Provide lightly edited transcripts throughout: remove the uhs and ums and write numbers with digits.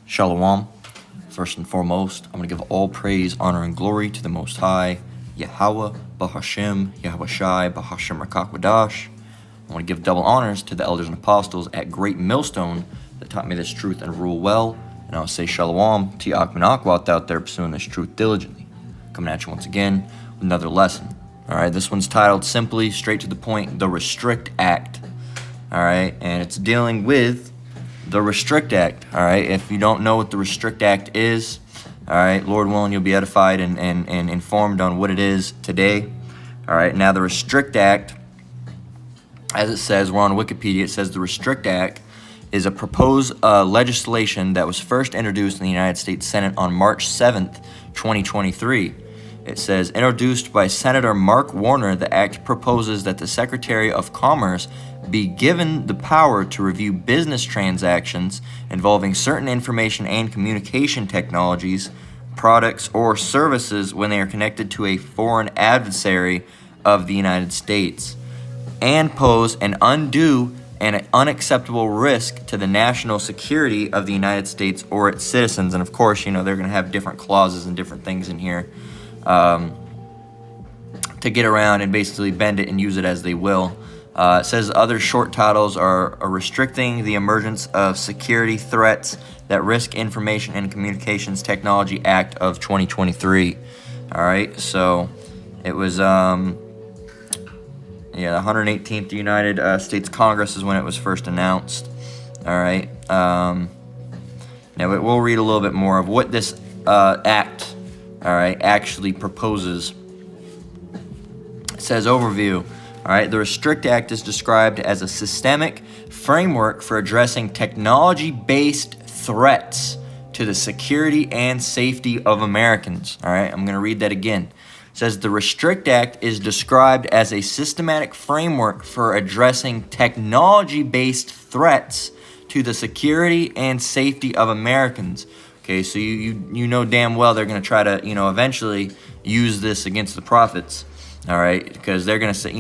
Shalom. First and foremost, I'm going to give all praise, honor, and glory to the Most High, Yahweh, Bahashem, Yahweh Shai, Bahashem Rakakwadash. I want to give double honors to the elders and apostles at Great Millstone that taught me this truth and rule well. And I'll say Shalom to Ya'ak Akwat out there pursuing this truth diligently. Coming at you once again with another lesson. All right, this one's titled simply, straight to the point, the Restrict Act. All right, and it's dealing with the Restrict Act. All right, if you don't know what the Restrict Act is, all right, Lord willing, you'll be edified and informed on what it is today. All right, now the Restrict Act, as it says, we're on Wikipedia, it says the Restrict Act is a proposed legislation that was first introduced in the United States Senate on March 7th, 2023. It says, introduced by Senator Mark Warner, the act proposes that the Secretary of Commerce be given the power to review business transactions involving certain information and communication technologies, products, or services when they are connected to a foreign adversary of the United States, and pose an undue and unacceptable risk to the national security of the United States or its citizens. And of course, you know, they're going to have different clauses and different things in here to get around and basically bend it and use it as they will. It says other short titles are restricting the emergence of security threats that risk Information and Communications Technology Act of 2023. All right, so it was, the 118th United States Congress is when it was first announced. All right, now we'll read a little bit more of what this act, all right, actually proposes. It says overview. All right, the Restrict Act is described as a systemic framework for addressing technology-based threats to the security and safety of Americans. All right, I'm going to read that again. It says the Restrict Act is described as a systematic framework for addressing technology-based threats to the security and safety of Americans. Okay, so you know damn well they're going to try to, eventually use this against the prophets. All right, because they're going to say,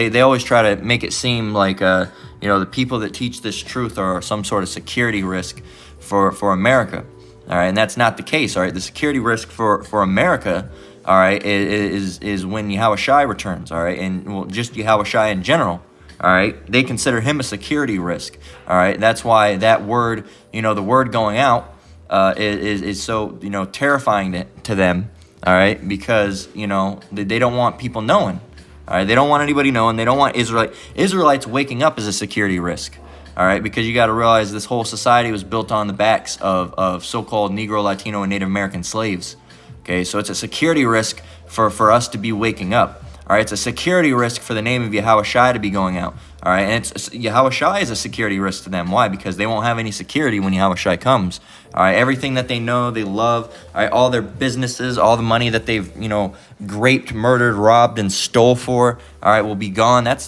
they always try to make it seem like, the people that teach this truth are some sort of security risk for America. All right, and that's not the case. All right, the security risk for America, all right, is when Yahweh Shai returns. All right, and just Yahweh Shai in general. All right, they consider him a security risk. All right, that's why that word, the word going out is so terrifying to them. All right, because they don't want people knowing. All right, they don't want anybody knowing. They don't want Israelites waking up as a security risk. All right, because you got to realize this whole society was built on the backs of so-called Negro, Latino, and Native American slaves. Okay, so it's a security risk for us to be waking up. All right, it's a security risk for the name of Yahweh Shai to be going out. All right, and Yahweh Shai is a security risk to them. Why? Because they won't have any security when Yahweh Shai comes. All right, everything that they know, they love, all right, all their businesses, all the money that they've, raped, murdered, robbed, and stole for, all right, will be gone. That's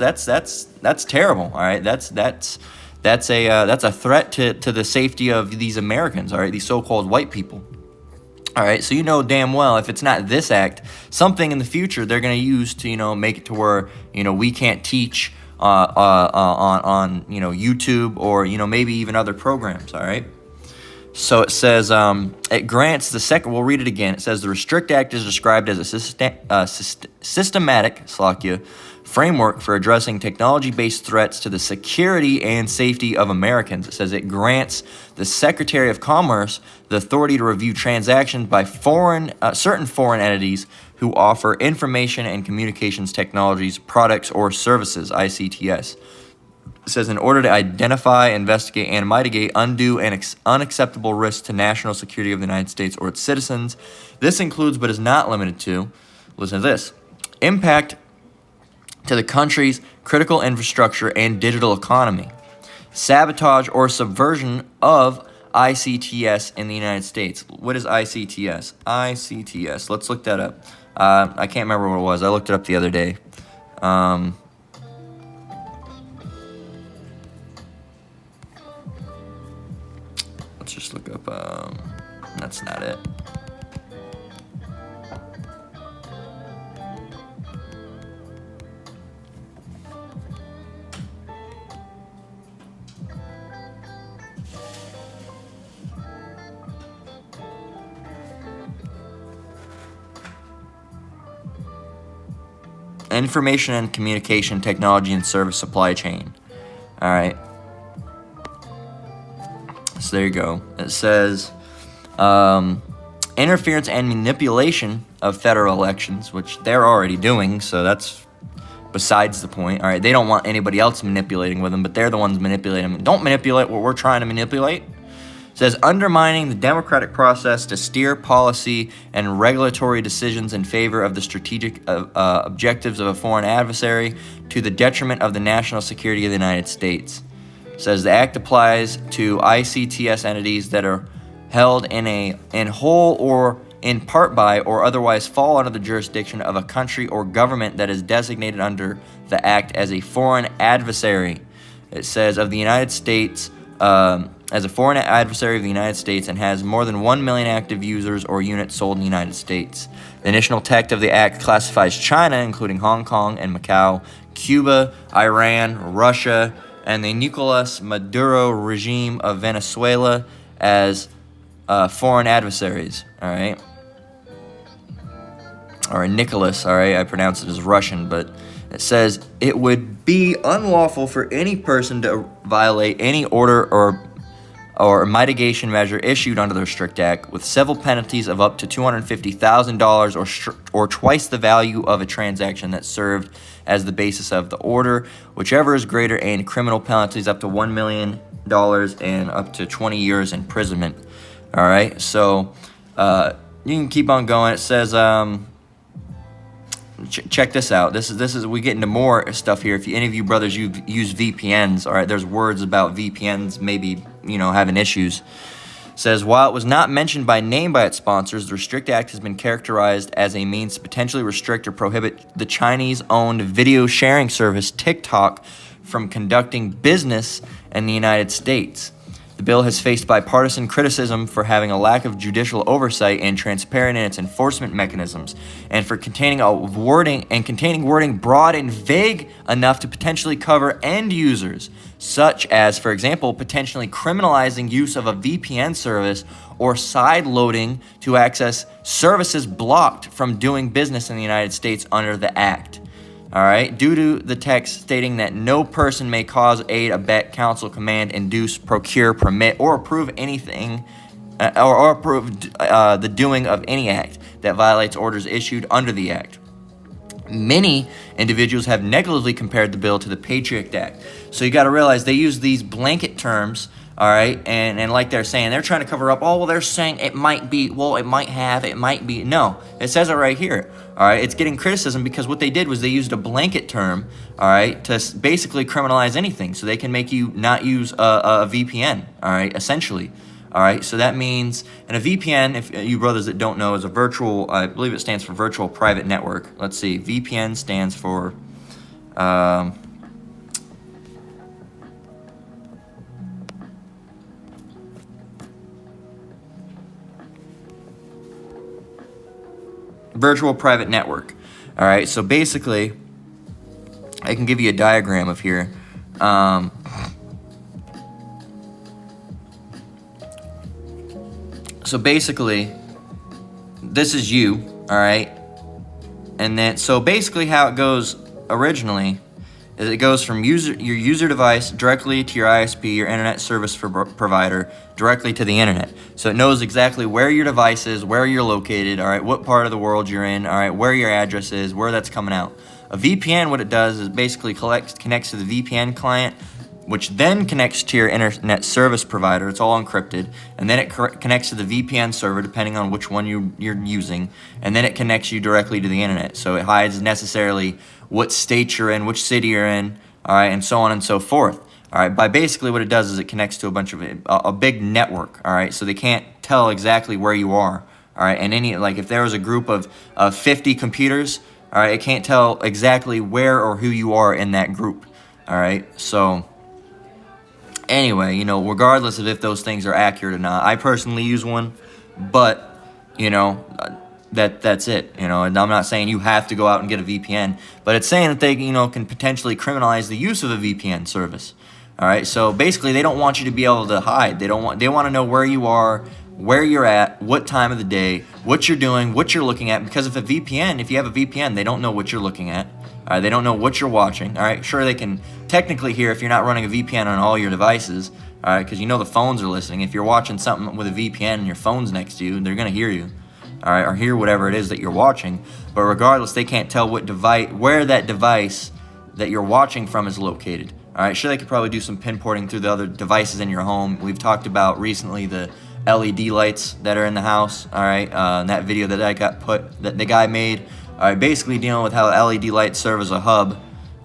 terrible. All right, that's a threat to the safety of these Americans. All right, these so-called white people. All right, so damn well if it's not this act, something in the future they're going to use to make it to where we can't teach on YouTube or maybe even other programs. All right, so it says it grants the second. We'll read it again. It says the Restrict Act is described as a systematic framework for addressing technology-based threats to the security and safety of Americans. It says it grants the Secretary of Commerce the authority to review transactions by certain foreign entities who offer information and communications technologies, products, or services, ICTS. It says in order to identify, investigate, and mitigate undue and unacceptable risks to national security of the United States or its citizens. This includes, but is not limited to, listen to this, impact to the country's critical infrastructure and digital economy, sabotage or subversion of ICTS in the United States. What is ICTS? ICTS. Let's look that up. I can't remember what it was. I looked it up the other day. Let's just look up. That's not it. information and communication technology and service supply chain. All right. So there you go. It says interference and manipulation of federal elections, which they're already doing, so that's besides the point. All right, they don't want anybody else manipulating with them, but they're the ones manipulating them. Don't manipulate what we're trying to manipulate. It says undermining the democratic process to steer policy and regulatory decisions in favor of the strategic objectives of a foreign adversary to the detriment of the national security of the United States. It says the act applies to ICTS entities that are held in whole or in part by or otherwise fall under the jurisdiction of a country or government that is designated under the act as a foreign adversary. It says of the United States, as a foreign adversary of the United States and has more than 1 million active users or units sold in the United States. The initial text of the act classifies China, including Hong Kong and Macau, Cuba, Iran, Russia, and the Nicolas Maduro regime of Venezuela as foreign adversaries, all right? Or Nicholas, all right? I pronounce it as Russian, but it says it would be unlawful for any person to violate any order or mitigation measure issued under the Restrict Act, with civil penalties of up to $250,000 or twice the value of a transaction that served as the basis of the order, whichever is greater, and criminal penalties up to $1 million and up to 20 years imprisonment. All right, so you can keep on going. It says, check this out. This is we get into more stuff here. If any of you brothers use VPNs, all right, there's words about VPNs maybe having issues. It says while it was not mentioned by name by its sponsors, the Restrict Act has been characterized as a means to potentially restrict or prohibit the Chinese-owned video sharing service TikTok from conducting business in the United States. The bill has faced bipartisan criticism for having a lack of judicial oversight and transparent in its enforcement mechanisms, and for containing wording broad and vague enough to potentially cover end users, such as, for example, potentially criminalizing use of a VPN service or side-loading to access services blocked from doing business in the United States under the Act. All right, due to the text stating that no person may cause, aid, abet, counsel, command, induce, procure, permit, or approve anything, or approve the doing of any act that violates orders issued under the Act. Many individuals have negatively compared the bill to the Patriot Act. So you got to realize they use these blanket terms, all right, and like they're saying, they're trying to cover up, they're saying it might be, it might have, it might be. No, it says it right here, all right? It's getting criticism because what they did was they used a blanket term, all right, to basically criminalize anything so they can make you not use a VPN, all right, essentially. All right, so that means, and a VPN, if you brothers that don't know, is a virtual, I believe it stands for virtual private network. Let's see, VPN stands for, virtual private network. All right, so basically, I can give you a diagram of here. So basically, this is you, all right? And then, so basically how it goes originally is it goes from your user device directly to your ISP, your internet service provider, directly to the internet. So it knows exactly where your device is, where you're located, all right, what part of the world you're in, all right, where your address is, where that's coming out. A VPN, what it does is basically connects to the VPN client, which then connects to your internet service provider. It's all encrypted, and then it connects to the VPN server, depending on which one you're using, and then it connects you directly to the internet. So it hides necessarily what state you're in, which city you're in, all right, and so on and so forth. All right, by basically what it does is it connects to a bunch of a big network. All right, so they can't tell exactly where you are. All right, and if there was a group of 50 computers, all right, it can't tell exactly where or who you are in that group. All right, so. Anyway, regardless of if those things are accurate or not, I personally use one, but, that's it, and I'm not saying you have to go out and get a VPN, but it's saying that they, can potentially criminalize the use of a VPN service, all right? So basically, they don't want you to be able to hide. They want to know where you are, where you're at, what time of the day, what you're doing, what you're looking at, because if you have a VPN, they don't know what you're looking at. All right, they don't know what you're watching. All right, sure, they can technically hear if you're not running a VPN on all your devices. All right, because you know the phones are listening. If you're watching something with a VPN and your phone's next to you, they're gonna hear you. All right, or hear whatever it is that you're watching. But regardless, they can't tell what device, where that device that you're watching from is located. All right, sure, they could probably do some pinpointing through the other devices in your home. We've talked about recently the LED lights that are in the house. All right, that video that that the guy made. All right, basically dealing with how LED lights serve as a hub,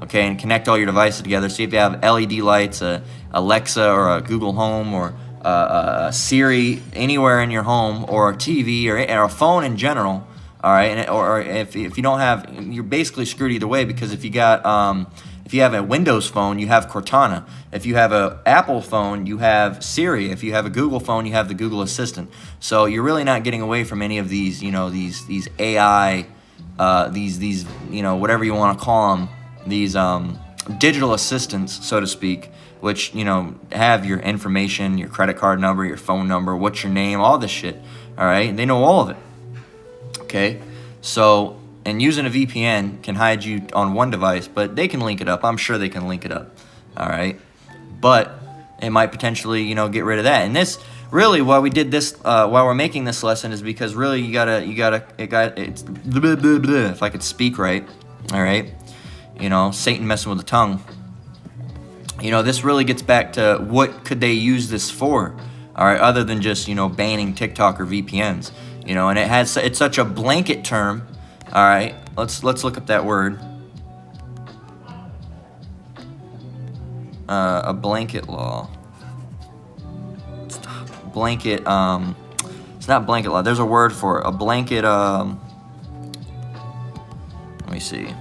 okay, and connect all your devices together. See if you have LED lights, Alexa or a Google Home or Siri anywhere in your home, or a TV or a phone in general. All right, and or if you don't have, you're basically screwed either way, because if you have a Windows phone, you have Cortana. If you have an Apple phone, you have Siri. If you have a Google phone, you have the Google Assistant. So you're really not getting away from any of these, these AI, these whatever you want to call them, these digital assistants, so to speak, which have your information, your credit card number, your phone number, what's your name, all this shit. All right, and they know all of it. Okay, so, and using a VPN can hide you on one device, but they can link it up. I'm sure they can link it up. All right, but it might potentially, get rid of that. And this really, why we did this, why we're making this lesson, is because really it's blah, blah, blah, if I could speak right. All right, Satan messing with the tongue. This really gets back to what could they use this for? All right, other than just banning TikTok or VPNs. And it's such a blanket term. All right, let's look up that word. A blanket law. Blanket. It's not blanket law. There's a word for it. A blanket. Let me see.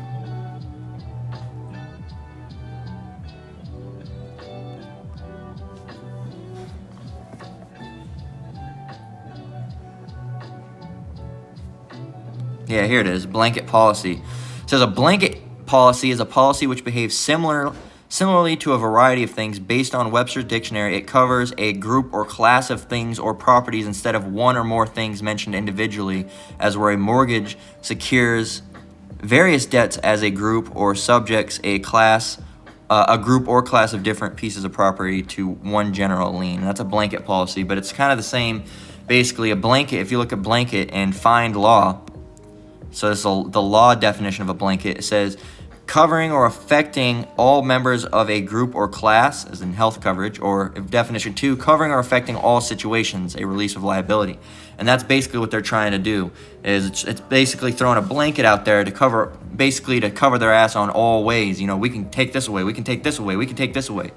Yeah, here it is. Blanket policy. It says a blanket policy is a policy which behaves similarly to a variety of things. Based on Webster's dictionary, it covers a group or class of things or properties instead of one or more things mentioned individually, as where a mortgage secures various debts as a group or subjects a group or class of different pieces of property to one general lien. That's a blanket policy, but it's kind of the same. Basically, a blanket, if you look at blanket and find law, so this is the law definition of a blanket. It says covering or affecting all members of a group or class, as in health coverage, or definition 2, covering or affecting all situations, a release of liability. And that's basically what they're trying to do. Is it's basically throwing a blanket out there to cover their ass on all ways. We can take this away, we can take this away, we can take this away.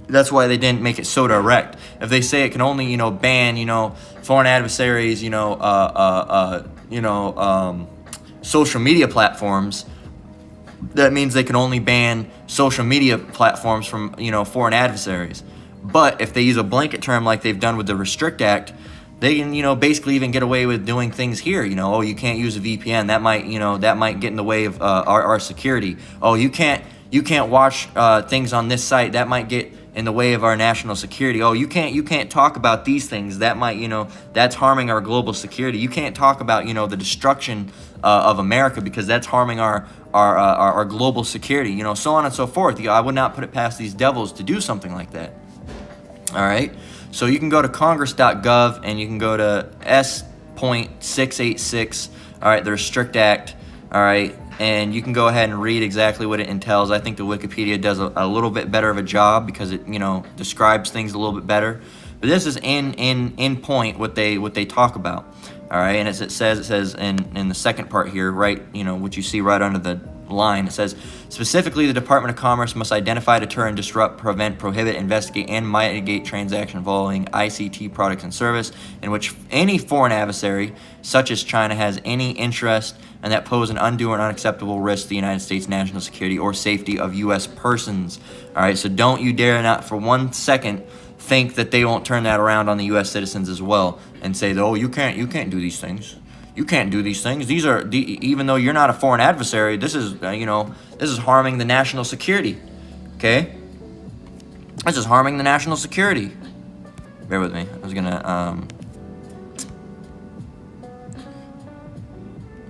That's why they didn't make it so direct. If they say it can only, ban, foreign adversaries, social media platforms, that means they can only ban social media platforms from, foreign adversaries. But if they use a blanket term like they've done with the Restrict Act, they can, basically even get away with doing things here. You can't use a VPN. That might get in the way of our security. Oh, you can't watch things on this site. That might get in the way of our national security. Oh, you can't talk about these things. That might, that's harming our global security. You can't talk about, the destruction of America, because that's harming our global security. So on and so forth. I would not put it past these devils to do something like that. All right. So you can go to congress.gov and you can go to S.686. All right, the Restrict Act. All right. And you can go ahead and read exactly what it entails. I think the Wikipedia does a little bit better of a job, because it, describes things a little bit better. But this is in point what they talk about. All right, and it says in the second part here, right, what you see right under the line, it says specifically the Department of Commerce must identify, deter, and disrupt, prevent, prohibit, investigate, and mitigate transactions involving ICT products and service in which any foreign adversary, such as China, has any interest and that pose an undue or unacceptable risk to the United States national security or safety of U.S. persons. All right, so don't you dare not for 1 second think that they won't turn that around on the U.S. citizens as well and say, oh, you can't do these things. You can't do these things. These are, even though you're not a foreign adversary, this is, this is harming the national security. Okay? This is harming the national security. Bear with me. I was gonna,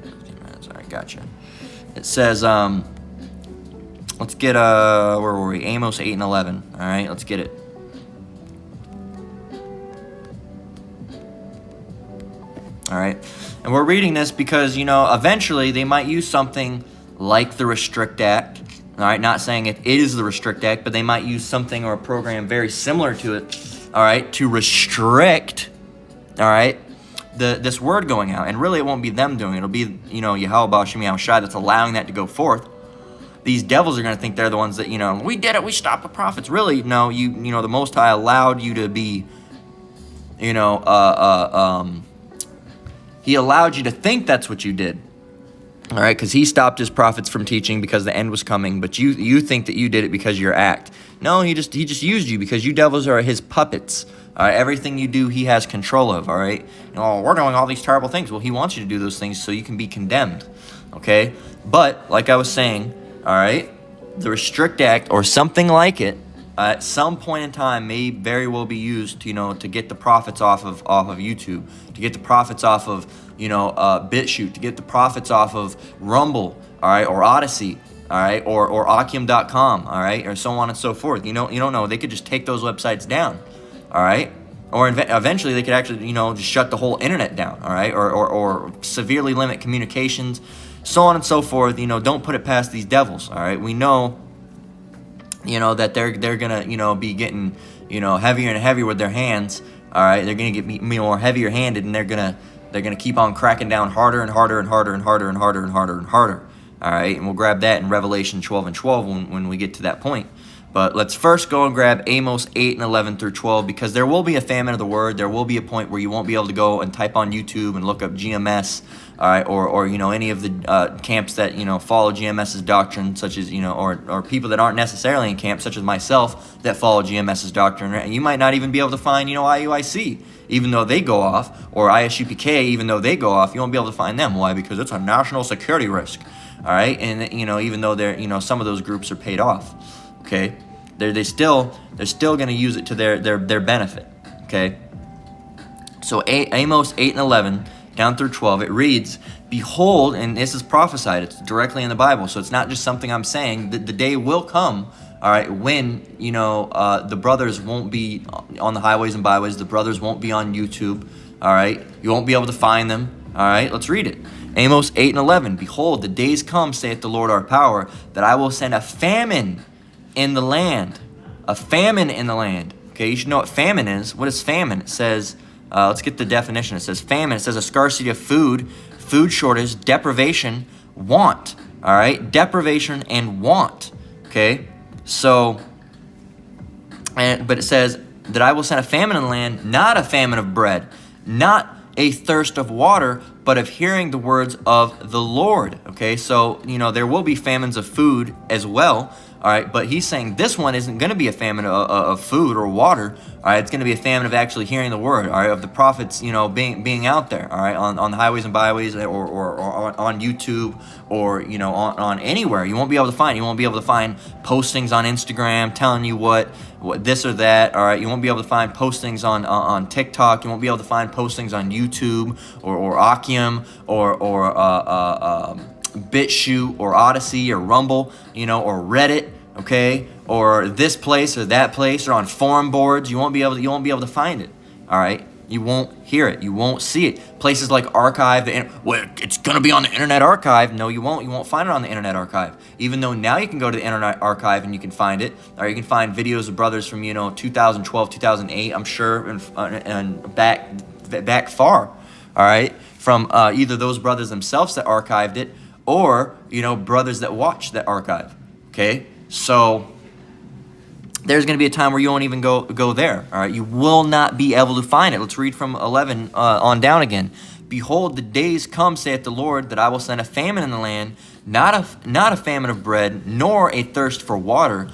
15 minutes. All right, gotcha. It says, Let's get, where were we? Amos 8 and 11. All right, let's get it. All right, and we're reading this because, eventually they might use something like the Restrict Act. All right, not saying it is the Restrict Act, but they might use something or a program very similar to it, all right, to restrict, all right, this word going out. And really it won't be them doing it. It'll be, Yahweh Shem Yahushai that's allowing that to go forth. These devils are going to think they're the ones that, we did it, we stopped the prophets. Really, no, the Most High allowed you to be, He allowed you to think that's what you did. All right, because He stopped His prophets from teaching because the end was coming, but you think that you did it because of your act. No, He just used you because you devils are His puppets. All right, everything you do, He has control of. All right, we're doing all these terrible things. Well, He wants you to do those things so you can be condemned. Okay, but like I was saying, all right, the Restrict Act or something like it, at some point in time, may very well be used, to get the prophets off of YouTube, to get the prophets off of, BitChute, to get the prophets off of Rumble, all right, or Odyssey, all right, or Akim.com, all right, or so on and so forth. You don't know. They could just take those websites down, all right, or eventually they could actually, just shut the whole internet down, all right, or severely limit communications, so on and so forth. Don't put it past these devils, all right. We know, that they're gonna, be getting, heavier and heavier with their hands, all right. They're gonna get more heavier handed, and they're gonna keep on cracking down harder and harder and harder and harder and harder and harder and harder, all right. And we'll grab that in Revelation 12 and 12 when we get to that point. But let's first go and grab Amos 8 and 11 through 12, because there will be a famine of the word. There will be a point where you won't be able to go and type on YouTube and look up GMS, all right, or any of the camps that follow GMS's doctrine, such as or people that aren't necessarily in camps, such as myself, that follow GMS's doctrine. And you might not even be able to find IUIC, even though they go off, or ISUPK, even though they go off. You won't be able to find them. Why? Because it's a national security risk, all right. And even though they're some of those groups are paid off. Okay, they're still going to use it to their benefit. Okay, so Amos 8 and 11 down through 12, it reads, "Behold," and this is prophesied. It's directly in the Bible, so it's not just something I'm saying. The day will come, all right, when the brothers won't be on the highways and byways. The brothers won't be on YouTube. All right, you won't be able to find them. All right, let's read it. Amos 8 and 11. "Behold, the days come, saith the Lord our power, that I will send a famine in the land." A famine in the land. Okay, you should know what famine is. What is famine? It says, let's get the definition. It says famine. It says a scarcity of food, food shortage, deprivation, want. All right, deprivation and want. Okay, so, but it says that I will send a famine in the land, not a famine of bread, not a thirst of water, but of hearing the words of the Lord. Okay, so there will be famines of food as well. All right, but he's saying this one isn't going to be a famine of food or water. All right, it's going to be a famine of actually hearing the word. All right, of the prophets, being out there. All right, on the highways and byways, or on YouTube, or on anywhere. You won't be able to find. You won't be able to find postings on Instagram telling you what this or that. All right, you won't be able to find postings on TikTok. You won't be able to find postings on YouTube or Akim or BitChute or Odyssey or Rumble, or Reddit, okay, or this place or that place, or on forum boards. You won't be able to find it. All right, you won't hear it. You won't see it. Places like Archive, it's gonna be on the Internet Archive. No, you won't. You won't find it on the Internet Archive. Even though now you can go to the Internet Archive and you can find it, or you can find videos of brothers from 2012, 2008. I'm sure, and back far. All right, from either those brothers themselves that archived it, or brothers that watch that archive. Okay, so there's going to be a time where you won't even go there. All right, you will not be able to find it. Let's read from 11 on down again. "Behold, the days come, saith the Lord, that I will send a famine in the land, not a famine of bread, nor a thirst for water,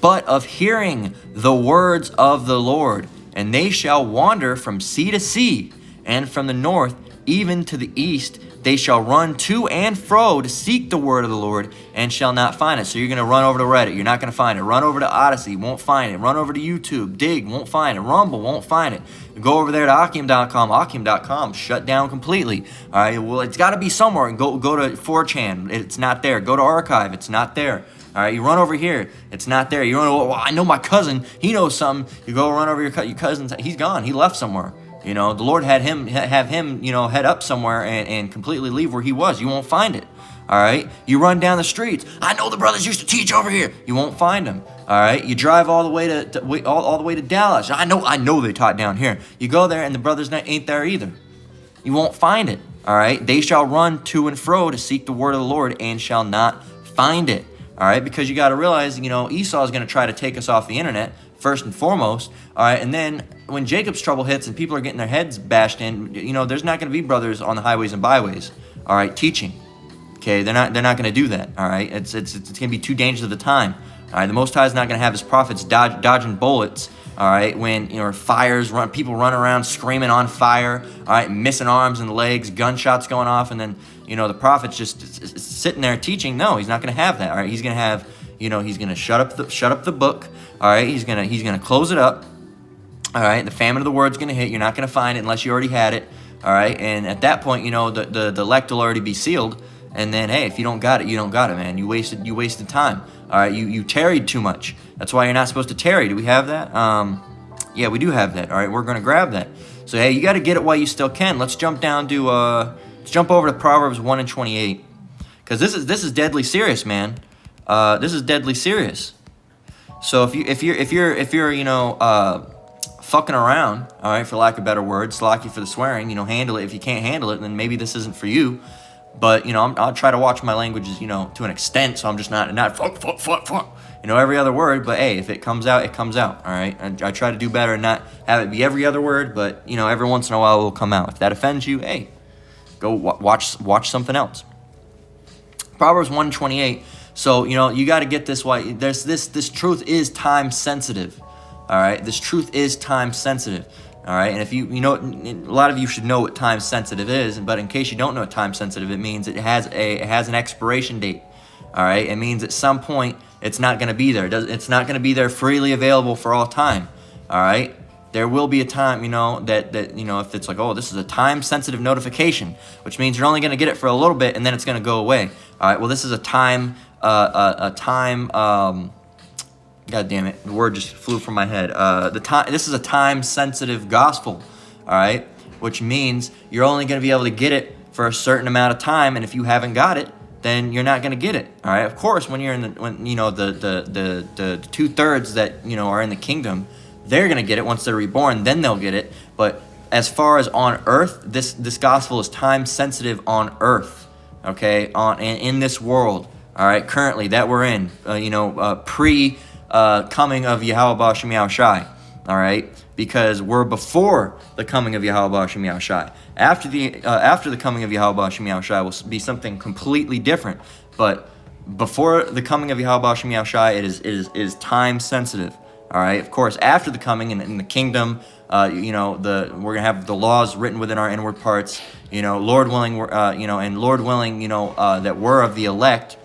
but of hearing the words of the Lord. And they shall wander from sea to sea, and from the north even to the east. They shall run to and fro to seek the word of the Lord, and shall not find it." So you're going to run over to Reddit. You're not going to find it. Run over to Odyssey. Won't find it. Run over to YouTube. Dig. Won't find it. Rumble. Won't find it. Go over there to Akim.com. Akim.com shut down completely. All right. Well, it's got to be somewhere. And go to 4chan. It's not there. Go to Archive. It's not there. All right, you run over here, it's not there. You run over, well, I know my cousin, he knows something. You go run over your cousin, he's gone, he left somewhere. You know, the Lord had him have him, you know, head up somewhere and completely leave where he was. You won't find it. All right, you run down the streets. I know the brothers used to teach over here. You won't find them. All right, you drive all the way to all the way to Dallas. I know they taught down here. You go there and the brothers ain't there either. You won't find it. All right, they shall run to and fro to seek the word of the Lord and shall not find it. All right, because you got to realize, you know, Esau is going to try to take us off the internet first and foremost. All right, and then when Jacob's trouble hits and people are getting their heads bashed in, you know, there's not going to be brothers on the highways and byways. All right, teaching. Okay, they're not going to do that. All right, it's going to be too dangerous of the time. All right, the Most High is not going to have his prophets dodging bullets. All right, when, you know, fires run, people run around screaming on fire. All right, missing arms and legs, gunshots going off, and then, you know, the prophet's just sitting there teaching. No, he's not going to have that. All right, he's going to have, you know, he's going to shut up the book. All right, he's going to close it up. All right, the famine of the word's going to hit. You're not going to find it unless you already had it. All right, and at that point, you know, the elect will already be sealed. And then, hey, if you don't got it, you don't got it, man. You wasted time. All right, you tarried too much. That's why you're not supposed to tarry. Do we have that? Yeah, we do have that. All right, we're gonna grab that. So hey, you got to get it while you still can. Let's jump down to let's jump over to Proverbs 1:28, because this is deadly serious, man. This is deadly serious. So if you're you know fucking around, all right, for lack of a better word, slocky for the swearing, you know, handle it. If you can't handle it, then maybe this isn't for you. But, you know, I'll try to watch my languages, you know, to an extent, so I'm just not fuck, you know, every other word. But, hey, if it comes out, it comes out, all right? I try to do better and not have it be every other word, but, you know, every once in a while it will come out. If that offends you, hey, go watch something else. Proverbs 1:28. So, you know, you got to get this why this truth is time sensitive, all right? This truth is time sensitive. All right, and if you know, a lot of you should know what time sensitive is, but in case you don't know what time sensitive, it means it has an expiration date. All right, it means at some point it's not going to be there. It's not going to be there freely available for all time. All right, there will be a time, you know, that you know, if it's like, oh, this is a time sensitive notification, which means you're only going to get it for a little bit and then it's going to go away. All right, well, this is a time God damn it, the word just flew from my head. This is a time-sensitive gospel, all right? Which means you're only going to be able to get it for a certain amount of time, and if you haven't got it, then you're not going to get it, all right? Of course, when you're when you know the 2/3 that, you know, are in the kingdom, they're going to get it once they're reborn. Then they'll get it. But as far as on earth, this gospel is time-sensitive on earth, okay? In this world, all right? Currently that we're in, pre. Coming of Yahweh Bashem Yahushai, all right? Because we're before the coming of Yahweh Bashem Yahushai. After the coming of Yahweh Bashem Yahushai will be something completely different. But before the coming of Yahweh Bashem Yahushai, it is time sensitive, all right? Of course, after the coming in the kingdom, we're gonna have the laws written within our inward parts. You know, Lord willing, that we're of the elect.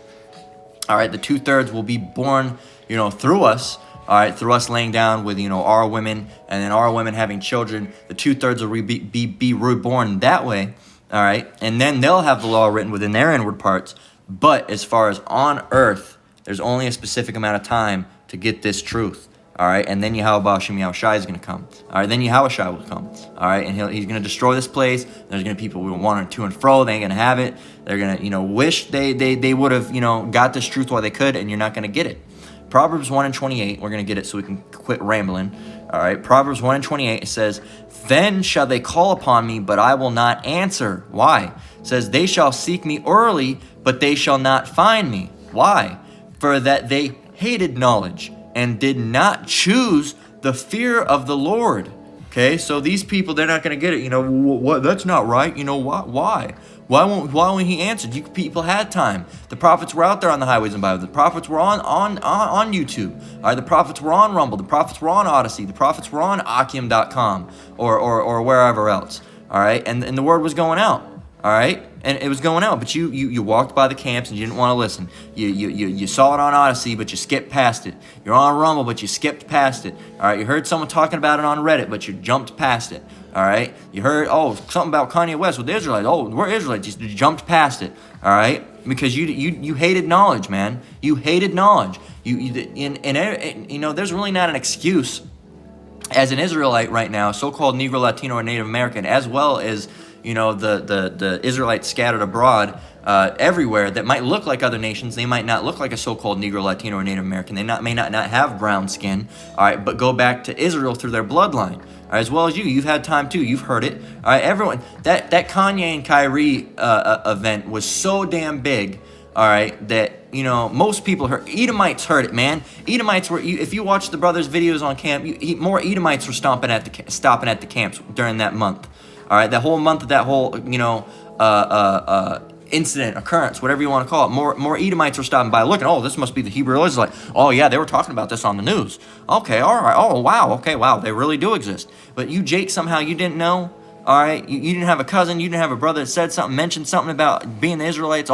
All right, the 2/3 will be born, you know, through us, all right, through us laying down with, you know, our women, and then our women having children. The 2/3 will be reborn that way, all right, and then they'll have the law written within their inward parts. But as far as on earth, there's only a specific amount of time to get this truth, all right, and then Yahweh Bashem Yahushai is going to come, all right, then Yahushai will come, all right, and he's going to destroy this place. There's going to be people who want to and fro. They ain't going to have it. They're going to, you know, wish they would have, you know, got this truth while they could, and you're not going to get it. Proverbs 1:28, we're going to get it so we can quit rambling. All right, Proverbs 1:28, it says, "Then shall they call upon me, but I will not answer." Why? It says, "They shall seek me early, but they shall not find me." Why? "For that they hated knowledge and did not choose the fear of the Lord." Okay, so these people, they're not going to get it. You know, what? That's not right. You know, why? Why won't he answer? People had time. The prophets were out there on the highways and byways. The prophets were on YouTube. All right, the prophets were on Rumble. The prophets were on Odyssey. The prophets were on Akim.com or wherever else. All right, and the word was going out. All right, And it was going out, but you walked by the camps and you didn't want to listen. You saw it on Odyssey, but you skipped past it. You're on Rumble, but you skipped past it. All right, you heard someone talking about it on Reddit, but you jumped past it. All right, you heard something about Kanye West with the Israelites. Oh, we're Israelites. You jumped past it. All right, because you hated knowledge, man. You hated knowledge. There's really not an excuse as an Israelite right now, so-called Negro, Latino, or Native American, as well as the Israelites scattered abroad everywhere that might look like other nations. They might not look like a so-called Negro, Latino, or Native American. They may not have brown skin, all right, but go back to Israel through their bloodline. All right, as well as you've had time too. You've heard it. All right, everyone. That Kanye and Kyrie event was so damn big. All right, that most people heard. Edomites heard it, man. Edomites were. If you watch the brothers' videos on camp, more Edomites were stopping at the camps during that month. All right, that whole month of that whole incident, occurrence, whatever you want to call it. More Edomites were stopping by, looking. Oh, this must be the Hebrew Israelite. Oh yeah, they were talking about this on the news. Okay, all right. Oh wow. Okay, wow. They really do exist. But you, Jake, somehow you didn't know. All right, you didn't have a cousin, you didn't have a brother that said something, mentioned something about being the Israelites.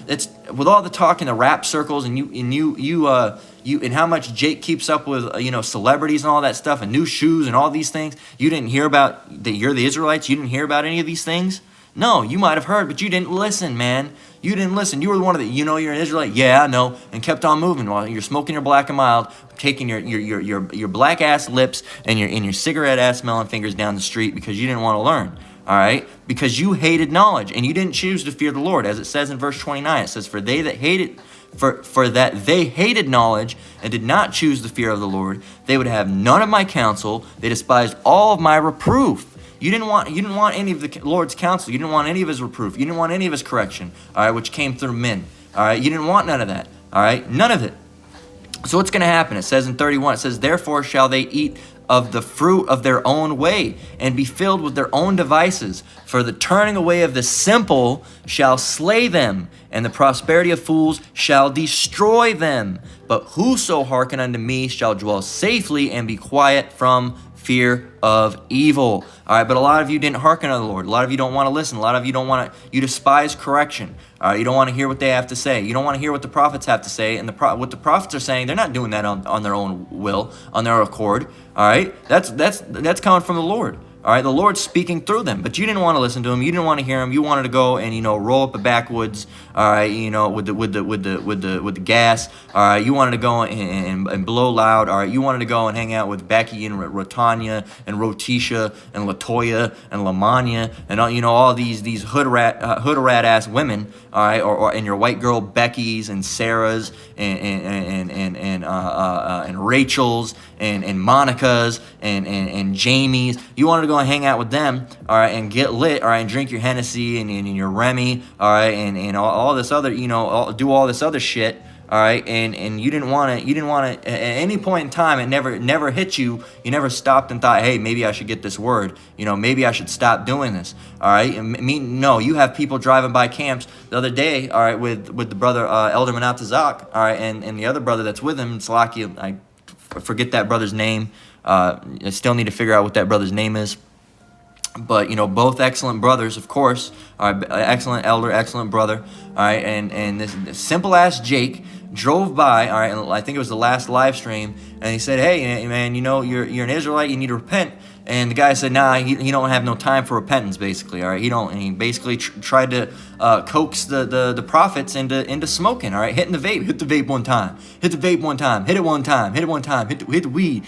It's with all the talk in the rap circles, and and how much Jake keeps up with celebrities and all that stuff, and new shoes and all these things. You didn't hear about that you're the Israelites. You didn't hear about any of these things. No, you might have heard, but you didn't listen, man. You didn't listen. You were the one that you're an Israelite. Yeah, I know, and kept on moving while you're smoking your Black and Mild, taking your black ass lips and your cigarette ass smelling fingers down the street because you didn't want to learn. All right, because you hated knowledge and you didn't choose to fear the Lord, as it says in verse 29. It says, "For they hated knowledge and did not choose the fear of the Lord, they would have none of my counsel. They despised all of my reproof." You didn't want any of the Lord's counsel. You didn't want any of his reproof. You didn't want any of his correction, all right, which came through men. All right, you didn't want none of that. All right, none of it. So what's going to happen? It says in 31, it says, "Therefore shall they eat of the fruit of their own way, and be filled with their own devices. For the turning away of the simple shall slay them, and the prosperity of fools shall destroy them. But whoso hearken unto me shall dwell safely and be quiet from fear of evil." All right, but a lot of you didn't hearken unto the Lord. A lot of you don't want to listen. A lot of you you despise correction. All right, you don't want to hear what they have to say. You don't want to hear what the prophets have to say. And what the prophets are saying, they're not doing that on their own will, on their accord. All right, that's coming from the Lord. All right, the Lord's speaking through them, but you didn't want to listen to him. You didn't want to hear him. You wanted to go and roll up a backwoods. All right, with the gas. All right, you wanted to go and blow loud. All right, you wanted to go and hang out with Becky and Rotanya and Rotisha and Latoya and Lamanya and all these hood rat ass women. All right, and your white girl Becky's and Sarah's and Rachel's and Monica's and Jamie's. You wanted to go and hang out with them, all right, and get lit, all right, and drink your Hennessy and your Remy, all right, and all this other, do all this other shit, all right, and you didn't want to, at any point in time, it never hit you. You never stopped and thought, hey, maybe I should get this word, maybe I should stop doing this, all right. No, you have people driving by camps the other day, all right, with the brother Elder Manatazak, all right, and the other brother that's with him, Salaki, I forget that brother's name. I still need to figure out what that brother's name is. But both excellent brothers, of course. All right, excellent elder, excellent brother. All right, and this simple ass Jake drove by. All right, and I think it was the last live stream, and he said, "Hey, man, you're an Israelite. You need to repent." And the guy said, "Nah, he don't have no time for repentance." Basically, all right, he don't. And he basically tried to coax the prophets into smoking. All right, hitting the vape, hit the vape one time, hit the vape one time, hit it one time, hit it one time, hit the weed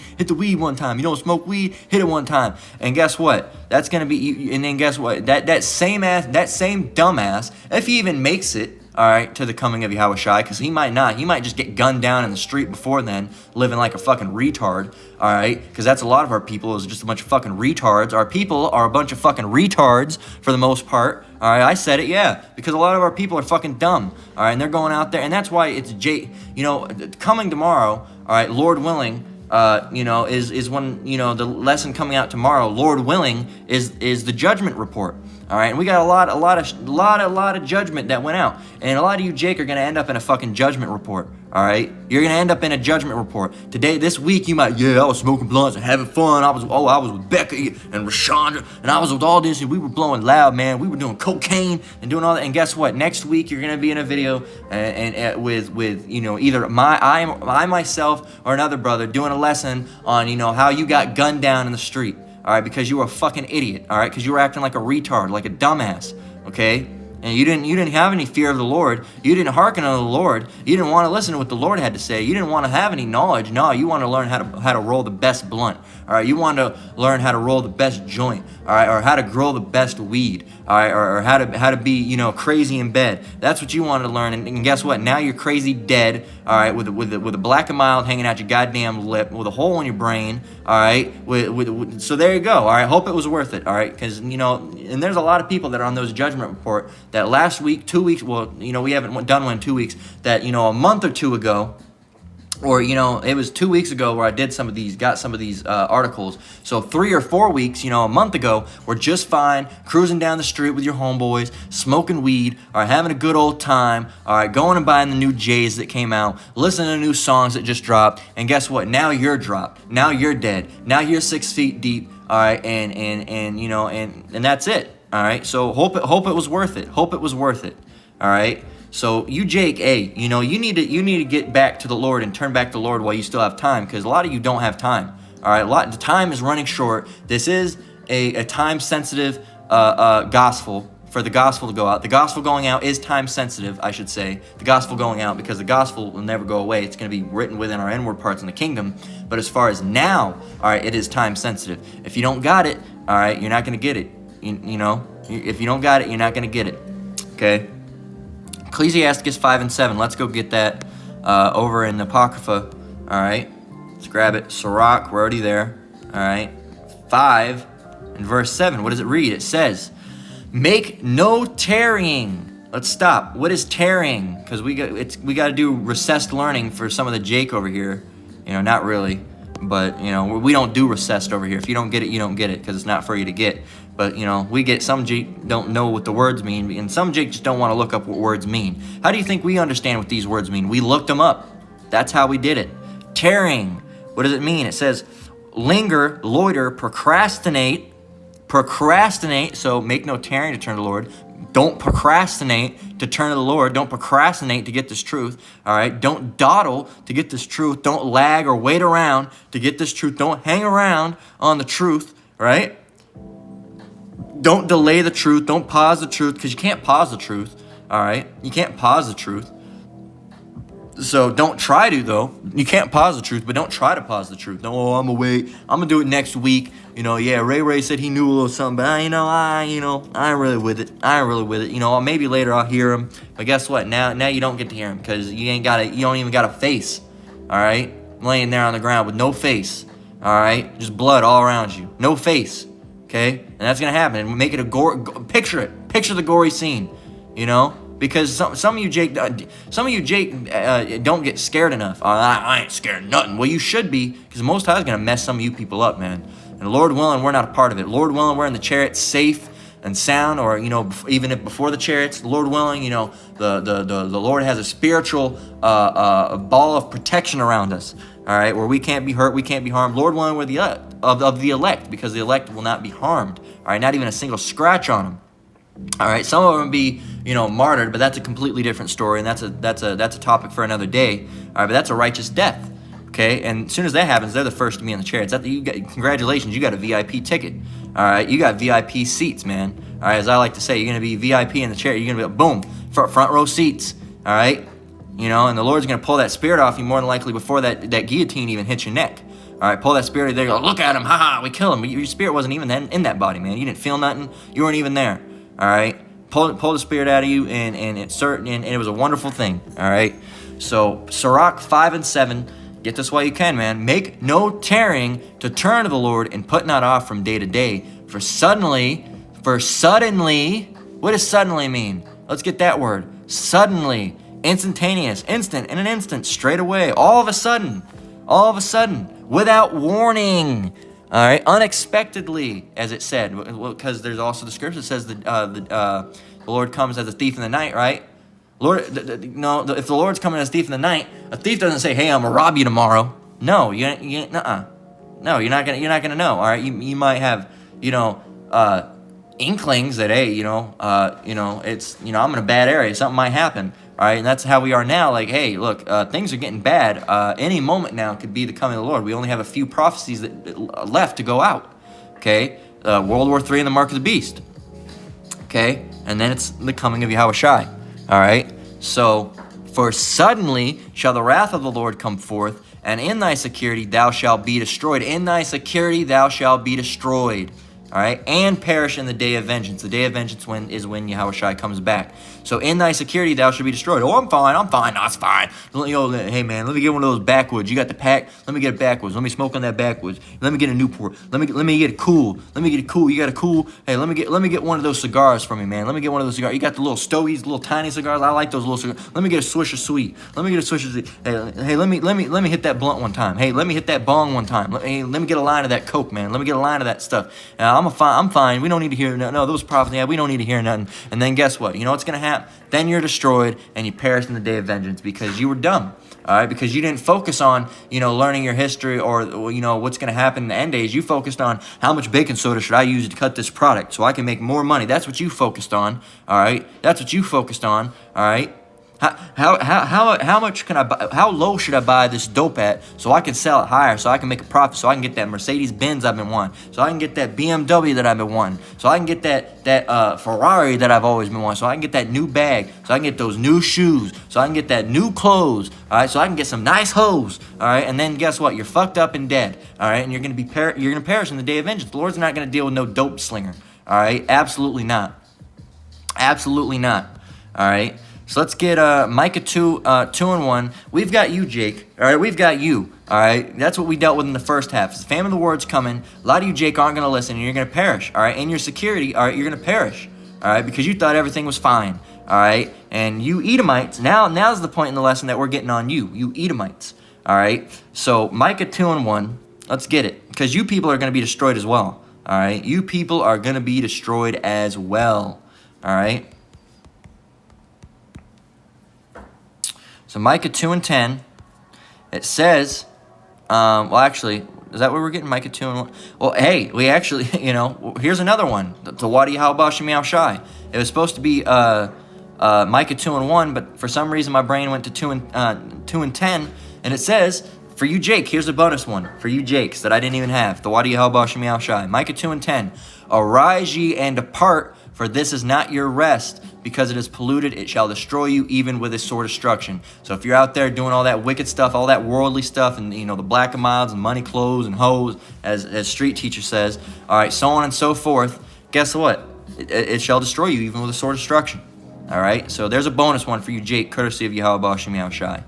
one time. You don't smoke weed, hit it one time. And guess what? That's gonna be. And then guess what? That same dumbass, if he even makes it, all right, to the coming of Yahushua, because he might not. He might just get gunned down in the street before then, living like a fucking retard, all right? Because that's a lot of our people is just a bunch of fucking retards. Our people are a bunch of fucking retards for the most part, all right? I said it, yeah, because a lot of our people are fucking dumb, all right? And they're going out there, and that's why it's coming tomorrow, all right, Lord willing, is when, the lesson coming out tomorrow, Lord willing, is the judgment report. All right, and we got a lot of judgment that went out, and a lot of you, Jake, are gonna end up in a fucking judgment report. All right, you're gonna end up in a judgment report. Today, this week, you might, I was smoking blunts and having fun. I was with Becca and Rashandra, and I was with all this, and we were blowing loud, man. We were doing cocaine and doing all that. And guess what? Next week, you're gonna be in a video and with either I myself or another brother doing a lesson on how you got gunned down in the street. All right, because you were a fucking idiot. All right, because you were acting like a retard, like a dumbass. Okay. And you didn't have any fear of the Lord. You didn't hearken unto the Lord. You didn't want to listen to what the Lord had to say. You didn't want to have any knowledge. No, you want to learn how to roll the best blunt. All right, you want to learn how to roll the best joint. All right, or how to grow the best weed. All right, or how to be crazy in bed. That's what you wanted to learn. And guess what? Now you're crazy dead. All right, with a black and mild hanging out your goddamn lip, with a hole in your brain. All right, so there you go. All right, hope it was worth it. All right, because and there's a lot of people that are on those judgment report that last week, 2 weeks. Well, we haven't done one in 2 weeks. That a month or two ago. Or, it was 2 weeks ago where I got some of these articles. So 3 or 4 weeks, a month ago, we're just fine, cruising down the street with your homeboys, smoking weed, all right, having a good old time, all right, going and buying the new J's that came out, listening to new songs that just dropped. And guess what? Now you're dropped. Now you're dead. Now you're 6 feet deep, all right, and that's it, all right? So hope it was worth it. Hope it was worth it, all right? So you, Jake, hey, you need to get back to the Lord and turn back to the Lord while you still have time, because a lot of you don't have time. All right, the time is running short. This is a time-sensitive gospel for the gospel to go out. The gospel going out is time-sensitive, I should say. The gospel going out, because the gospel will never go away. It's going to be written within our inward parts in the kingdom. But as far as now, all right, it is time-sensitive. If you don't got it, all right, you're not going to get it. If you don't got it, you're not going to get it. Okay. Ecclesiastes 5 and 7. Let's go get that over in the Apocrypha. All right. Let's grab it. Sirach, we're already there. All right. 5 and verse 7. What does it read? It says, make no tarrying. Let's stop. What is tarrying? Because we got to do recessed learning for some of the Jake over here. Not really. But, we don't do recessed over here. If you don't get it, you don't get it, because it's not for you to get. But, we get some Jake don't know what the words mean, and some Jake just don't want to look up what words mean. How do you think we understand what these words mean? We looked them up. That's how we did it. Tarrying. What does it mean? It says linger, loiter, procrastinate. Procrastinate, so make no tarrying to turn to the Lord. Don't procrastinate to turn to the Lord. Don't procrastinate to get this truth. All right. Don't dawdle to get this truth. Don't lag or wait around to get this truth. Don't hang around on the truth. Right. Don't delay the truth. Don't pause the truth, because you can't pause the truth. All right. You can't pause the truth. So don't try to, though. You can't pause the truth, but don't try to pause the truth. No, I'm going to wait. I'm going to do it next week. Ray said he knew a little something, but I ain't really with it. Maybe later I'll hear him. But guess what? Now you don't get to hear him, because you don't even got a face. All right? I'm laying there on the ground with no face. All right? Just blood all around you. No face. Okay? And that's going to happen. And make it picture it. Picture the gory scene. Because some of you Jake don't get scared enough. I ain't scared of nothing. Well, you should be, because the Most High is going to mess some of you people up, man. And Lord willing, we're not a part of it. Lord willing, we're in the chariot safe and sound, or even if before the chariots, Lord willing, the Lord has a spiritual a ball of protection around us. All right, where we can't be hurt, we can't be harmed. Lord willing, we're the of the elect, because the elect will not be harmed. All right, not even a single scratch on them. All right, some of them be martyred, but that's a completely different story, and that's a topic for another day. All right, but that's a righteous death. Okay, and as soon as that happens, they're the first to be in the chariots. Congratulations, you got a VIP ticket. All right, you got VIP seats, man. All right, as I like to say, you're gonna be VIP in the chariot. You're gonna be boom, front row seats. All right, and the Lord's gonna pull that spirit off you more than likely before that guillotine even hits your neck. All right, pull that spirit. There you go. Look at him, haha, we kill him. Your spirit wasn't even in that body, man. You didn't feel nothing. You weren't even there. All right, pull the spirit out of you, and it's certain, and it was a wonderful thing. All right, so Sirach 5 and 7. Get this while you can, man. Make no tarrying to turn to the Lord, and put not off from day to day. For suddenly, what does suddenly mean? Let's get that word. Suddenly, instantaneous, instant, in an instant, straight away, all of a sudden, without warning. All right, unexpectedly, as it said, because there's also the scripture that says the Lord comes as a thief in the night, right? Lord, no, if the Lord's coming as a thief in the night, a thief doesn't say, "Hey, I'm gonna rob you tomorrow." No, no, you're not gonna know. All right, you might have, inklings that, hey, it's, I'm in a bad area, something might happen. All right, and that's how we are now. Like, hey, look, things are getting bad. Any moment now could be the coming of the Lord. We only have a few prophecies left to go out. Okay, World War III and the Mark of the Beast. Okay, and then it's the coming of Yahushai. All right, so for suddenly shall the wrath of the Lord come forth, and in thy security thou shalt be destroyed. In thy security thou shalt be destroyed. All right, and perish in the day of vengeance. The day of vengeance is when Yahushua comes back. So in thy security thou shalt be destroyed. Oh, I'm fine. No, it's fine. Hey man, let me get one of those backwoods. You got the pack? Let me get a backwoods. Let me smoke on that backwoods. Let me get a Newport. Let me get a cool. Let me get a cool. You got a cool? Hey, let me get one of those cigars from me, man. Let me get one of those cigars. You got the little Stogies, little tiny cigars. I like those little cigars. Let me get a Swisher Sweet. Let me get a Swisher Sweet. Hey, let me hit that blunt one time. Hey, let me hit that bong one time. Let me get a line of that Coke, man. Let me get a line of that stuff. I'm fine. We don't need to hear no those prophets. Yeah, we don't need to hear nothing. And then guess what? You know what's gonna happen? Then you're destroyed and you perish in the day of vengeance because you were dumb. All right, because you didn't focus on learning your history or what's gonna happen in the end days. You focused on how much baking soda should I use to cut this product so I can make more money. That's what you focused on. All right, that's what you focused on. All right. How much can I buy? How low should I buy this dope at so I can sell it higher, so I can make a profit, so I can get that Mercedes Benz I've been wanting, so I can get that BMW that I've been wanting, so I can get that Ferrari that I've always been wanting, so I can get that new bag, so I can get those new shoes, so I can get that new clothes, all right, so I can get some nice hoes, all right, and then guess what? You're fucked up and dead, all right, and you're gonna perish in the day of vengeance. The Lord's not gonna deal with no dope slinger, all right, absolutely not, all right. So let's get Micah 2:1. We've got you, Jake. All right, we've got you. All right, that's what we dealt with in the first half. The famine of the word's coming. A lot of you, Jake, aren't going to listen, and you're going to perish. All right, in your security, all right, you're going to perish. All right, because you thought everything was fine. All right, and you Edomites. Now's the point in the lesson that we're getting on you. You Edomites. All right, so Micah 2:1. Let's get it, because you people are going to be destroyed as well. All right, you people are going to be destroyed as well. All right. So Micah 2:10, it says, actually, is that where we're getting Micah 2:1? Well, hey, we actually, here's another one. The Wadi Halba Shemiao Shai. It was supposed to be Micah 2:1, but for some reason my brain went to 2:10, and it says, for you, Jake, here's a bonus one for you, Jakes, that I didn't even have. The Wadi Halba Shemiao Shai. Micah 2:10, arise ye and depart, for this is not your rest, because it is polluted, it shall destroy you even with a sore destruction. So if you're out there doing all that wicked stuff, all that worldly stuff, and the black and milds and money clothes and hoes, as Street Teacher says, all right, so on and so forth, guess what? It shall destroy you even with a sore destruction. All right, so there's a bonus one for you, Jake, courtesy of Yahweh Shemiao Shai.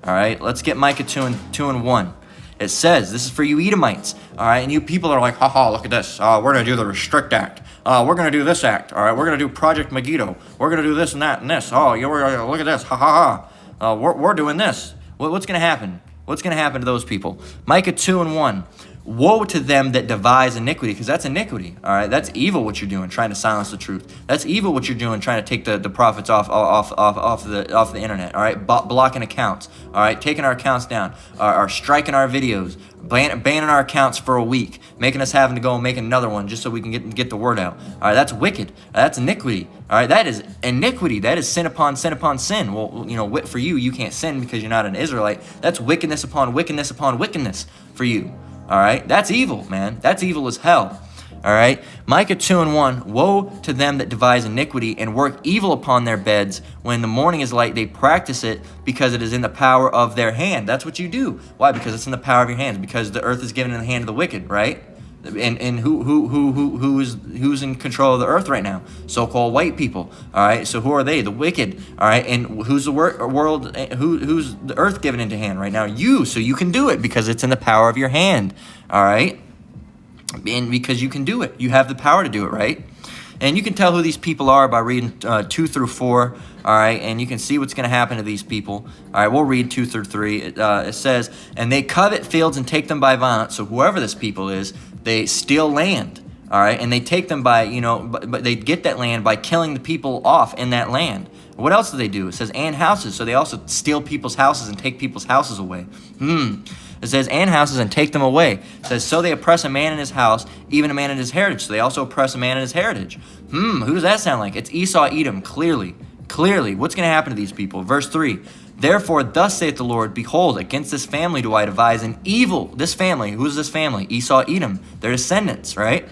All right, let's get Micah 2:1. It says, this is for you Edomites, all right, and you people are like, haha, look at this, we're going to do the Restrict Act, we're going to do this act, all right, we're going to do Project Megiddo, we're going to do this and that and this, look at this, ha ha ha, we're doing this. What's going to happen? What's going to happen to those people? Micah 2:1, woe to them that devise iniquity, because that's iniquity, all right, that's evil what you're doing, trying to silence the truth. That's evil what you're doing, trying to take the prophets off the internet, all right, blocking accounts, all right, taking our accounts down, or striking our videos, banning our accounts for a week, making us having to go and make another one just so we can get the word out. All right, that's wicked. That's iniquity. All right, that is iniquity. That is sin upon sin upon sin. Well, for you can't sin because you're not an Israelite. That's wickedness upon wickedness upon wickedness for you. All right, that's evil, man. That's evil as hell. All right, Micah 2:1, woe to them that devise iniquity and work evil upon their beds. When the morning is light, they practice it because it is in the power of their hand. That's what you do. Why? Because it's in the power of your hands. Because the earth is given in the hand of the wicked, right? And who's in control of the earth right now? So-called white people. All right. So who are they? The wicked. All right. And who's the world? Who's the earth given into hand right now? You. So you can do it because it's in the power of your hand. All right. And because you can do it, you have the power to do it, right? And you can tell who these people are by reading 2-4, all right? And you can see what's going to happen to these people. All right, we'll read 2-3. It says, and they covet fields and take them by violence. So whoever this people is, they steal land, all right? And they take them by, but they get that land by killing the people off in that land, What else do they do? It says, and houses. So they also steal people's houses and take people's houses away. It says, and houses and take them away. It says, so they oppress a man in his house, even a man in his heritage. So they also oppress a man in his heritage. Who does that sound like? It's Esau, Edom, clearly. Clearly. What's going to happen to these people? Verse 3. Therefore, thus saith the Lord, behold, against this family do I devise an evil. This family, who is this family? Esau, Edom, their descendants, right?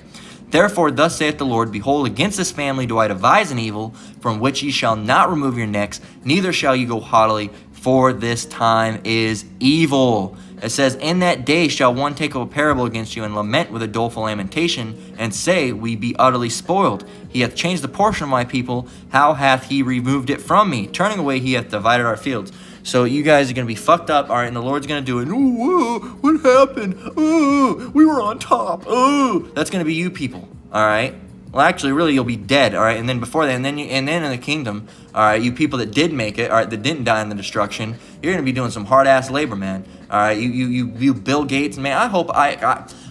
Therefore, thus saith the Lord, behold, against this family do I devise an evil, from which ye shall not remove your necks, neither shall ye go haughtily, for this time is evil. It says, in that day shall one take up a parable against you, and lament with a doleful lamentation, and say, we be utterly spoiled. He hath changed the portion of my people, how hath he removed it from me? Turning away he hath divided our fields. So you guys are going to be fucked up, all right, and the Lord's going to do it. Ooh, what happened? Ooh, we were on top. Ooh. That's going to be you people, all right? Well, actually, really, you'll be dead, all right? And then before that, and then in the kingdom, all right, you people that did make it, all right, that didn't die in the destruction, you're going to be doing some hard-ass labor, man. All right, you Bill Gates, man, I hope I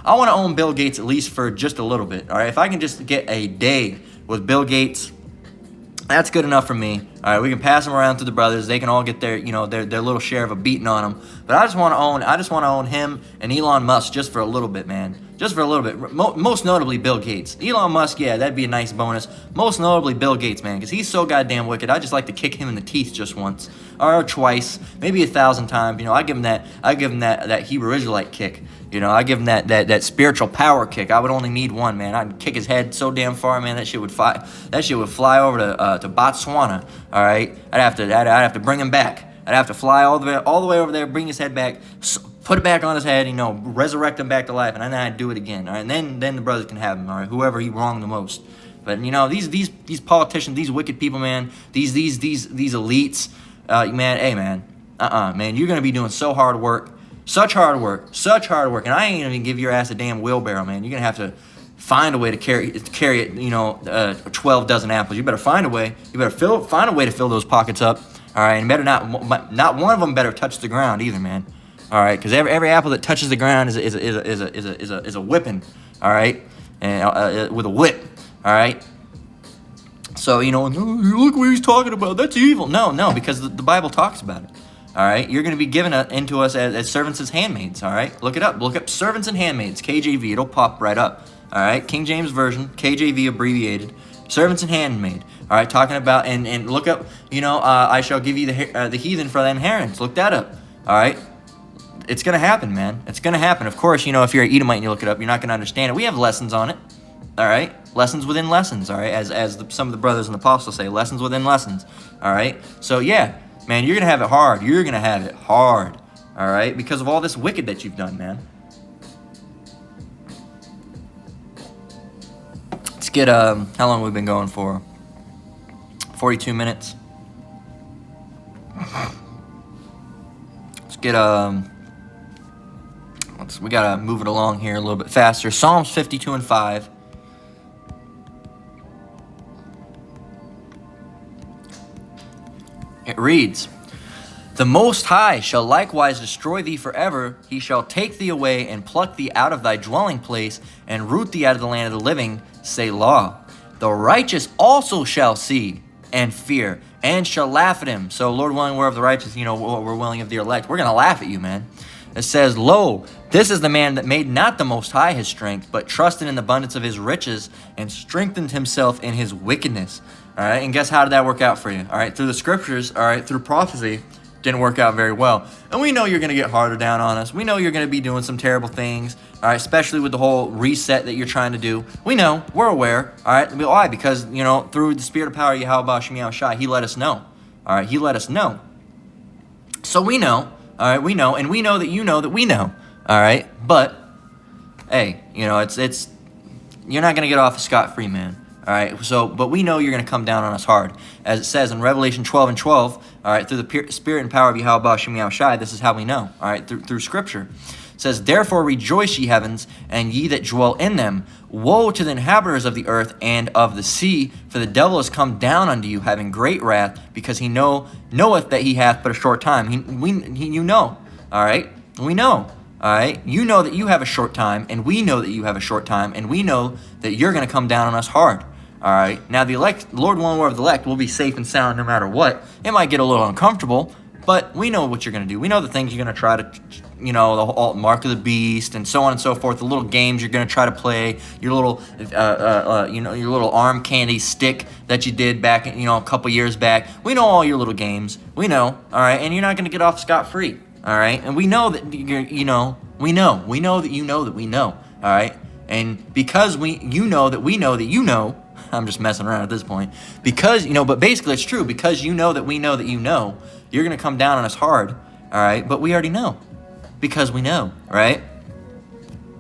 want to own Bill Gates at least for just a little bit, all right? If I can just get a day with Bill Gates, that's good enough for me. All right, we can pass them around to the brothers. They can all get their, their little share of a beating on them. But I just want to own him and Elon Musk just for a little bit, man. Just for a little bit. Most notably, Bill Gates. Elon Musk, yeah, that'd be a nice bonus. Most notably, Bill Gates, man, because he's so goddamn wicked. I just like to kick him in the teeth just once or twice, maybe 1,000 times. I give him that Hebrew Israelite kick. I give him that spiritual power kick. I would only need one, man. I'd kick his head so damn far, man. That shit would fly. That shit would fly over to Botswana. All right. I'd have to bring him back. I'd have to fly all the way over there, bring his head back, put it back on his head, resurrect him back to life, and then I'd do it again. All right. And then the brothers can have him. All right. Whoever he wronged the most. But these politicians, these wicked people, man. These elites, man. Hey, man. Man. You're gonna be doing so hard work. Such hard work, and I ain't even give your ass a damn wheelbarrow, man. You're gonna have to find a way to carry it, 12 dozen apples. You better find a way. You better find a way to fill those pockets up, all right. And better not one of them better touch the ground either, man. All right, because every apple that touches the ground is a whipping, all right, and with a whip, all right. So look what he's talking about. That's evil. No, because the Bible talks about it. All right, you're going to be given into us as servants, as handmaids. All right, look it up. Look up servants and handmaids, KJV. It'll pop right up. All right, King James Version, KJV abbreviated, servants and handmaid. All right, talking about and look up. I shall give you the heathen for the inheritance. Look that up. All right, it's going to happen, man. It's going to happen. Of course, if you're an Edomite and you look it up, you're not going to understand it. We have lessons on it. All right, lessons within lessons. All right, as some of the brothers and apostles say, lessons within lessons. All right, so yeah. Man, you're going to have it hard. You're going to have it hard, all right, because of all this wicked that you've done, man. Let's get, how long have we been going for? 42 minutes. Let's get, we got to move it along here a little bit faster. Psalms 52 and 5. It reads, the Most High shall likewise destroy thee forever. He shall take thee away and pluck thee out of thy dwelling place and root thee out of the land of the living. Selah. The righteous also shall see and fear and shall laugh at him. So, Lord willing, we're of the righteous, we're willing of the elect. We're going to laugh at you, man. It says, lo, this is the man that made not the Most High his strength, but trusted in the abundance of his riches and strengthened himself in his wickedness. All right, and guess how did that work out for you? All right, through the scriptures, all right, through prophecy, didn't work out very well. And we know you're going to get harder down on us. We know you're going to be doing some terrible things, all right, especially with the whole reset that you're trying to do. We know, we're aware, all right. Why? Because, through the spirit of power, Yahweh Shem Yahweh Shai, he let us know, all right, he let us know. So we know, all right, we know, and we know that you know that we know, all right. But, hey, it's you're not going to get off scot-free, man. All right, but we know you're going to come down on us hard. As it says in Revelation 12 and 12, all right, through the spirit and power of Yahweh Shem Yahweh Shai, this is how we know, all right, through Scripture. It says, therefore rejoice, ye heavens, and ye that dwell in them. Woe to the inhabitants of the earth and of the sea, for the devil is come down unto you, having great wrath, because he knoweth that he hath but a short time. You know, all right, we know. All right, you know that you have a short time, and we know that you have a short time, and we know that you're going to come down on us hard. All right. Now the elect, Lord willing, we're of the elect, will be safe and sound no matter what. It might get a little uncomfortable, but we know what you're going to do. We know the things you're going to try to, the whole mark of the beast and so on and so forth. The little games you're going to try to play, your little, your little arm candy stick that you did back, a couple years back. We know all your little games. We know. All right. And you're not going to get off scot-free. All right. And we know that we know that you know that we know. All right. And because you know that we know that you know, I'm just messing around at this point. Because, but basically it's true. Because you know that we know that you know, you're going to come down on us hard. All right. But we already know. Because we know. Right?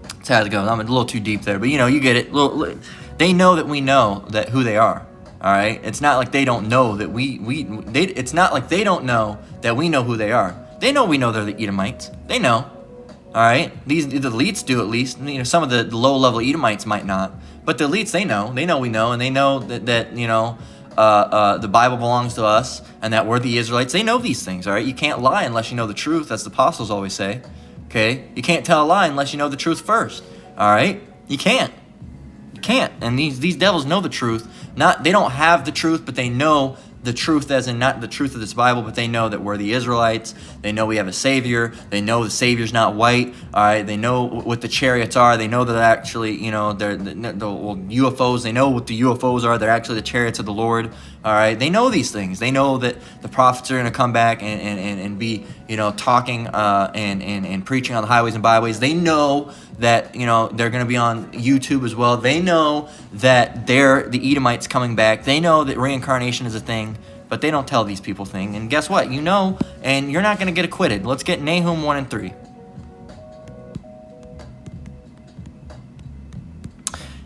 That's how it goes. I'm a little too deep there. But, you get it. They know that we know that who they are. All right. It's not like they don't know that it's not like they don't know that we know who they are. They know we know they're the Edomites. They know. All right. The elites do at least. Some of the low-level Edomites might not. But the elites, they know. They know we know. And they know that the Bible belongs to us and that we're the Israelites. They know these things, all right? You can't lie unless you know the truth, as the apostles always say, okay? You can't tell a lie unless you know the truth first, all right? You can't. You can't. And these devils know the truth. They don't have the truth, but they know the truth, as in not the truth of this Bible, but they know that we're the Israelites. They know we have a Savior. They know the Savior's not white. All right. They know what the chariots are. They know that actually, they're the UFOs. They know what the UFOs are. They're actually the chariots of the Lord. All right. They know these things. They know that the prophets are going to come back and be, talking and preaching on the highways and byways. They know that, they're going to be on YouTube as well. They know that they're the Edomites coming back. They know that reincarnation is a thing, but they don't tell these people things. And guess what? And you're not going to get acquitted. Let's get Nahum 1 and 3.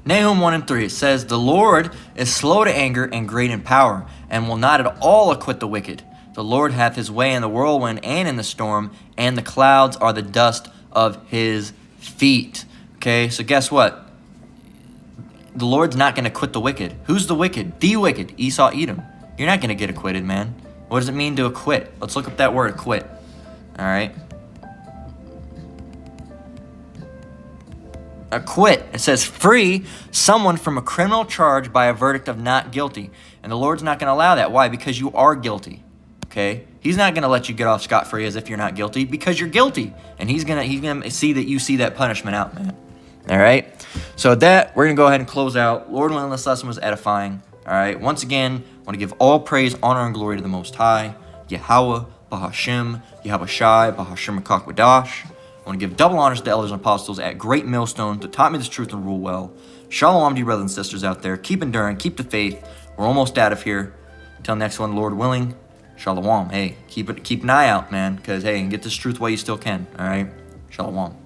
Nahum 1 and 3, it says, "The Lord is slow to anger and great in power, and will not at all acquit the wicked. The Lord hath his way in the whirlwind and in the storm, and the clouds are the dust of his feet." Okay, so guess what? The Lord's not going to acquit the wicked. Who's the wicked? The wicked, Esau, Edom. You're not going to get acquitted, man. What does it mean to acquit? Let's look up that word, acquit. All right. Acquit. It says free someone from a criminal charge by a verdict of not guilty. And the Lord's not going to allow that. Why? Because you are guilty. Okay? He's not going to let you get off scot-free as if you're not guilty, because you're guilty. And he's going to see that you see that punishment out, man. All right? So with that, we're going to go ahead and close out. Lord willing, this lesson was edifying. All right? Once again, I want to give all praise, honor, and glory to the Most High, Yahweh, Bahashem, Yahweh Shai, Bahashem Makakwadash. I want to give double honors to the elders and apostles at Great Millstone that taught me this truth and rule well. Shalom to you brothers and sisters out there. Keep enduring. Keep the faith. We're almost out of here. Until next one, Lord willing. Shalom. Hey, keep an eye out, man. Because, hey, get this truth while you still can. All right? Shalom.